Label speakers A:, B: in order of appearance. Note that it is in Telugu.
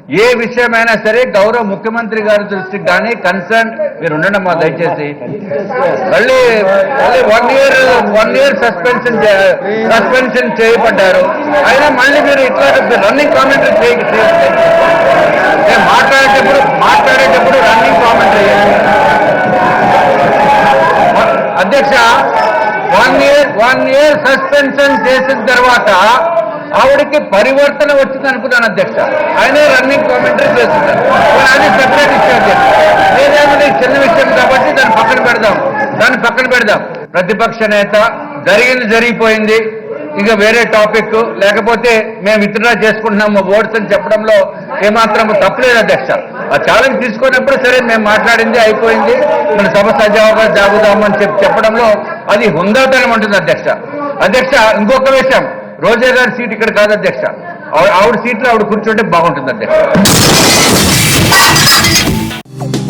A: ఏ విషయమైనా సరే గౌరవ ముఖ్యమంత్రి గారి దృష్టికి కానీ కన్సర్న్ మీరు ఉండండి మా దయచేసి. మళ్ళీ 1 year సస్పెన్షన్ చేయబడ్డారు. అయినా మళ్ళీ మీరు ఇట్లా రన్నింగ్ కామెంటరీ మాట్లాడేటప్పుడు రన్నింగ్ కామెంటరీ. అధ్యక్ష 1 year సస్పెన్షన్ చేసిన తర్వాత ఆవిడకి పరివర్తన వచ్చింది అనుకున్నాను అధ్యక్ష. ఆయనే రన్నింగ్ కామెంటరీ చేస్తున్నారు. అది సెపరేట్ ఇష్యూ అధ్యక్ష. ఏదేమైనా చిన్న విషయం కాబట్టి దాన్ని పక్కన పెడదాం. ప్రతిపక్ష నేత జరిగిపోయింది, ఇక వేరే టాపిక్, లేకపోతే మేము విత్డ్రా చేసుకుంటున్నాము ఓట్స్ అని చెప్పడంలో ఏమాత్రం తప్పలేదు అధ్యక్ష. ఆ ఛాలెంజ్ తీసుకున్నప్పుడు సరే మేము మాట్లాడింది అయిపోయింది, మన సభ సజావుగా జాగుదామని చెప్పడంలో అది హుందాతనం ఉంటుంది అధ్యక్ష. ఇంకొక విషయం, రోజా గారి సీట్ ఇక్కడ కాదు అధ్యక్ష. ఆవిడ సీట్లో ఆవిడ కూర్చుంటే బాగుంటుంది అధ్యక్ష.